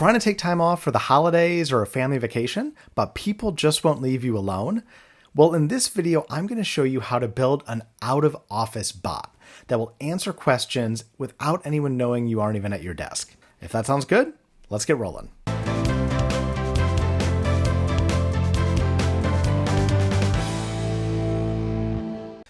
Trying to take time off for the holidays or a family vacation, but people just won't leave you alone? Well, in this video, I'm going to show you how to build an out-of-office bot that will answer questions without anyone knowing you aren't even at your desk. If that sounds good, let's get rolling.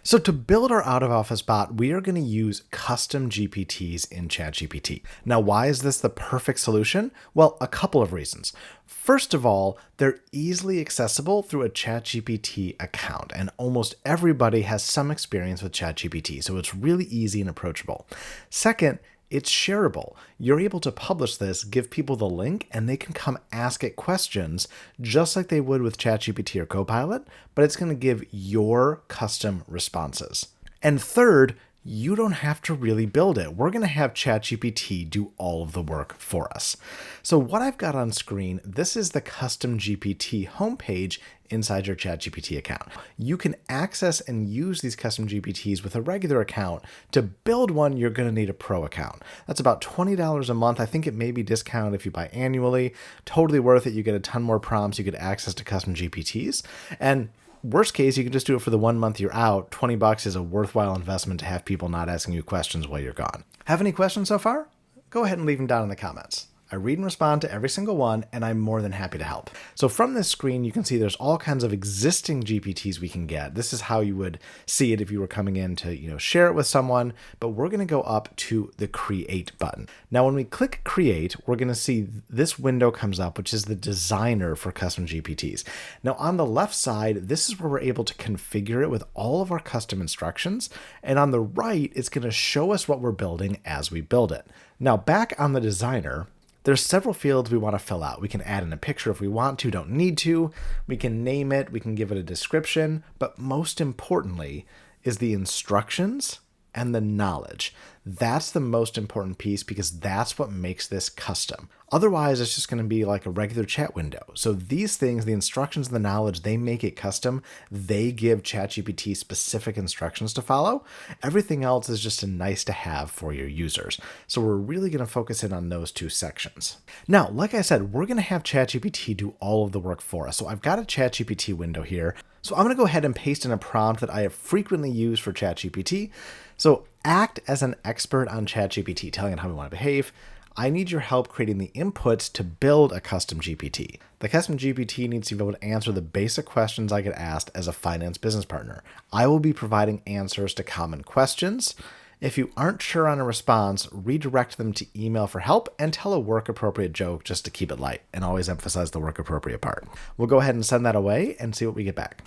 So to build our out-of-office bot, we are going to use custom GPTs in ChatGPT. Now, why is this the perfect solution? Well, a couple of reasons. First of all, they're easily accessible through a ChatGPT account, and almost everybody has some experience with ChatGPT, so it's really easy and approachable. Second, it's shareable. You're able to publish this, give people the link, and they can come ask it questions just like they would with ChatGPT or Copilot, but it's going to give your custom responses. And third, you don't have to really build it. We're going to have ChatGPT do all of the work for us. So what I've got on screen, this is the custom GPT homepage inside your ChatGPT account. You can access and use these custom GPTs with a regular account. To build one, you're going to need a pro account. That's about $20 a month. I think it may be discounted if you buy annually. Totally worth it. You get a ton more prompts. You get access to custom GPTs. And worst case, you can just do it for the 1 month you're out. $20 is a worthwhile investment to have people not asking you questions while you're gone. Have any questions so far? Go ahead and leave them down in the comments. I read and respond to every single one, and I'm more than happy to help. So from this screen, you can see there's all kinds of existing GPTs we can get. This is how you would see it if you were coming in to, share it with someone, but we're going to go up to the Create button. Now, when we click Create, we're going to see this window comes up, which is the designer for custom GPTs. Now, on the left side, this is where we're able to configure it with all of our custom instructions, and on the right, it's going to show us what we're building as we build it. Now, back on the designer, there's several fields we want to fill out. We can add in a picture if we want to, don't need to. We can name it, we can give it a description, but most importantly is the instructions and the knowledge. That's the most important piece because that's what makes this custom. Otherwise, it's just going to be like a regular chat window. So these things, the instructions and the knowledge, they make it custom. They give ChatGPT specific instructions to follow. Everything else is just a nice to have for your users. So we're really going to focus in on those two sections. Now, like I said, we're going to have ChatGPT do all of the work for us. So I've got a ChatGPT window here. So I'm going to go ahead and paste in a prompt that I have frequently used for ChatGPT. So act as an expert on ChatGPT, telling it how we want to behave. I need your help creating the inputs to build a custom GPT. The custom GPT needs to be able to answer the basic questions I get asked as a finance business partner. I will be providing answers to common questions. If you aren't sure on a response, redirect them to email for help and tell a work-appropriate joke just to keep it light, and always emphasize the work-appropriate part. We'll go ahead and send that away and see what we get back.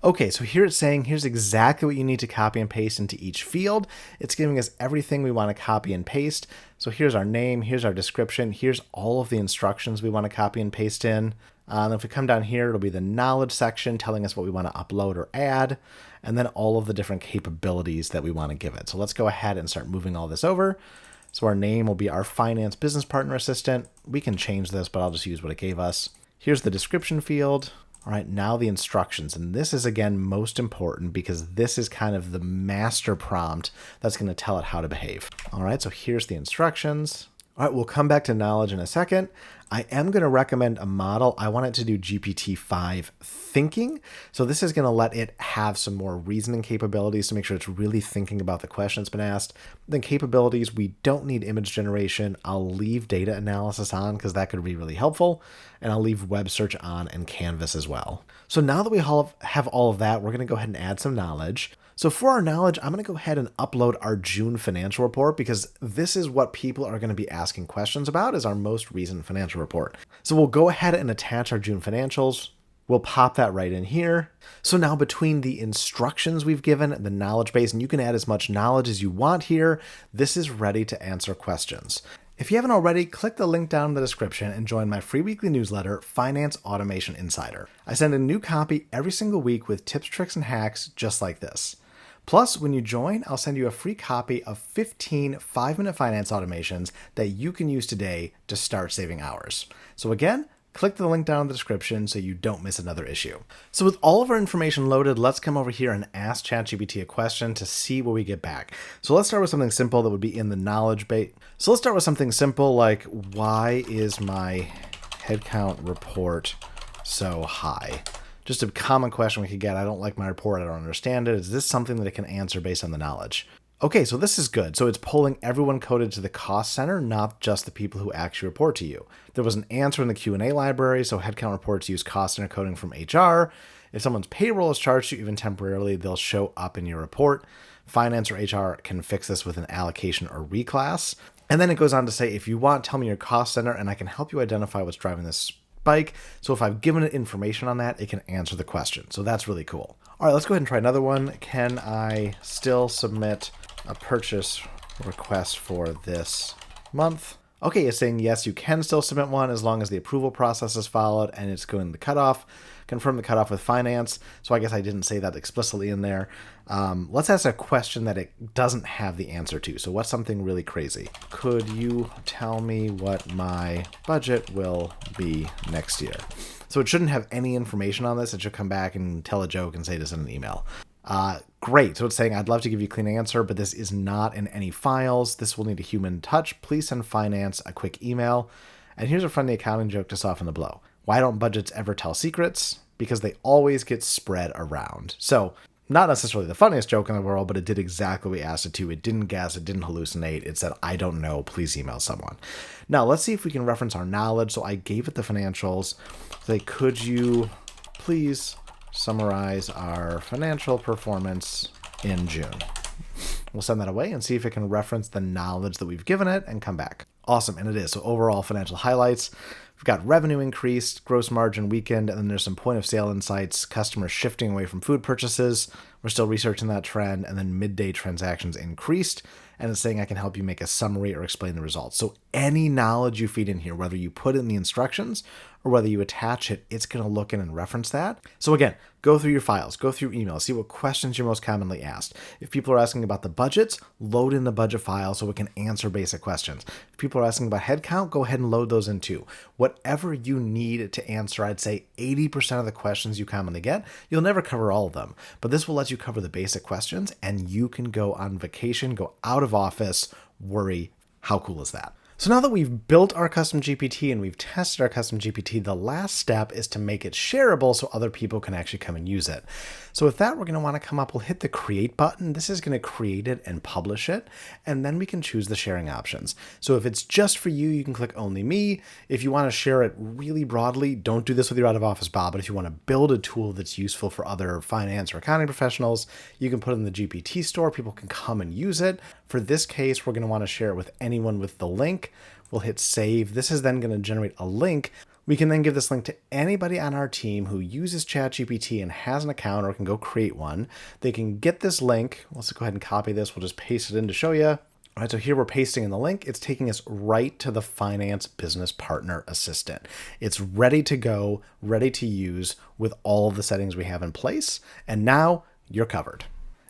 Okay, so here it's saying here's exactly what you need to copy and paste into each field. It's giving us everything we want to copy and paste. So here's our name, here's our description, here's all of the instructions we want to copy and paste in. And if we come down here, it'll be the knowledge section telling us what we want to upload or add, and then all of the different capabilities that we want to give it. So let's go ahead and start moving all this over. So our name will be our finance business partner assistant. We can change this, but I'll just use what it gave us. Here's the description field. All right, now the instructions. And this is, again, most important because this is kind of the master prompt that's going to tell it how to behave. All right, so here's the instructions. All right, we'll come back to knowledge in a second. I am going to recommend a model. I want it to do GPT-5 thinking. So this is going to let it have some more reasoning capabilities to make sure it's really thinking about the question that's been asked. Then capabilities, we don't need image generation. I'll leave data analysis on because that could be really helpful. And I'll leave web search on and Canvas as well. So now that we have all of that, we're going to go ahead and add some knowledge. So for our knowledge, I'm going to go ahead and upload our June financial report because this is what people are going to be asking questions about is our most recent financial report. So we'll go ahead and attach our June financials. We'll pop that right in here. So now between the instructions we've given, the knowledge base, and you can add as much knowledge as you want here, this is ready to answer questions. If you haven't already, click the link down in the description and join my free weekly newsletter, Finance Automation Insider. I send a new copy every single week with tips, tricks, and hacks just like this. Plus, when you join, I'll send you a free copy of 15 5-minute finance automations that you can use today to start saving hours. So again, Click the link down in the description so you don't miss another issue. So with all of our information loaded, let's come over here and ask ChatGPT a question to see what we get back. So let's start with something simple that would be in the knowledge base. So let's start with something simple like, why is my headcount report so high? Just a common question we could get. I don't like my report. I don't understand it. Is this something that it can answer based on the knowledge? Okay, so this is good. So it's pulling everyone coded to the cost center, not just the people who actually report to you. There was an answer in the Q&A library, so headcount reports use cost center coding from HR. If someone's payroll is charged to you even temporarily, they'll show up in your report. Finance or HR can fix this with an allocation or reclass. And then it goes on to say, if you want, tell me your cost center, and I can help you identify what's driving this spike. So if I've given it information on that, it can answer the question. So that's really cool. All right, let's go ahead and try another one. Can I still submit a purchase request for this month? Okay, it's saying yes, you can still submit one as long as the approval process is followed, and it's going the cutoff. Confirm the cutoff with finance. So I guess I didn't say that explicitly in there. Let's ask a question that it doesn't have the answer to. So what's something really crazy? Could you tell me what my budget will be next year? So it shouldn't have any information on this. It should come back and tell a joke and say to send an email. Great. So it's saying, I'd love to give you a clean answer, but this is not in any files. This will need a human touch. Please send finance a quick email. And here's a funny accounting joke to soften the blow. Why don't budgets ever tell secrets? Because they always get spread around. So not necessarily the funniest joke in the world, but it did exactly what we asked it to. It didn't guess. It didn't hallucinate. It said, I don't know. Please email someone. Now let's see if we can reference our knowledge. So I gave it the financials. Say, could you please summarize our financial performance in June? We'll send that away and see if it can reference the knowledge that we've given it and come back. Awesome, and it is. So overall financial highlights, we've got revenue increased, gross margin weakened, and then there's some point of sale insights, customers shifting away from food purchases. We're still researching that trend, and then midday transactions increased, and it's saying I can help you make a summary or explain the results. So any knowledge you feed in here, whether you put in the instructions or whether you attach it, it's going to look in and reference that. So again, go through your files, go through emails, see what questions you're most commonly asked. If people are asking about the budgets, load in the budget file so it can answer basic questions. If people are asking about headcount, go ahead and load those in too. Whatever you need to answer, I'd say 80% of the questions you commonly get, you'll never cover all of them, but this will let you cover the basic questions and you can go on vacation, go out of office, worry. How cool is that? So now that we've built our custom GPT and we've tested our custom GPT, the last step is to make it shareable so other people can actually come and use it. So with that, we're going to want to come up, we'll hit the create button. This is going to create it and publish it, and then we can choose the sharing options. So if it's just for you, you can click only me. If you want to share it really broadly, don't do this with your out of office bot, but if you want to build a tool that's useful for other finance or accounting professionals, you can put it in the GPT store. People can come and use it. For this case, we're going to want to share it with anyone with the link. We'll hit save. This is then going to generate a link. We can then give this link to anybody on our team who uses ChatGPT and has an account or can go create one. They can get this link. Let's go ahead and copy this. We'll just paste it in to show you. All right, so here we're pasting in the link. It's taking us right to the Finance Business Partner Assistant. It's ready to go, ready to use with all of the settings we have in place. And now you're covered.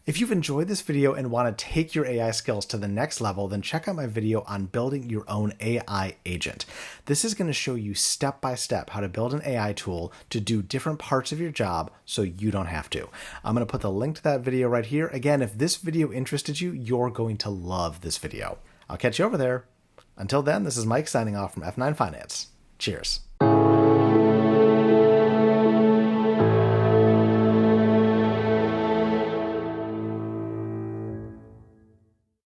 If you've enjoyed this video and want to take your AI skills to the next level, then check out my video on building your own AI agent. This is going to show you step by step how to build an AI tool to do different parts of your job so you don't have to. I'm going to put the link to that video right here. Again, if this video interested you, you're going to love this video. I'll catch you over there. Until then, this is Mike signing off from F9 Finance. Cheers.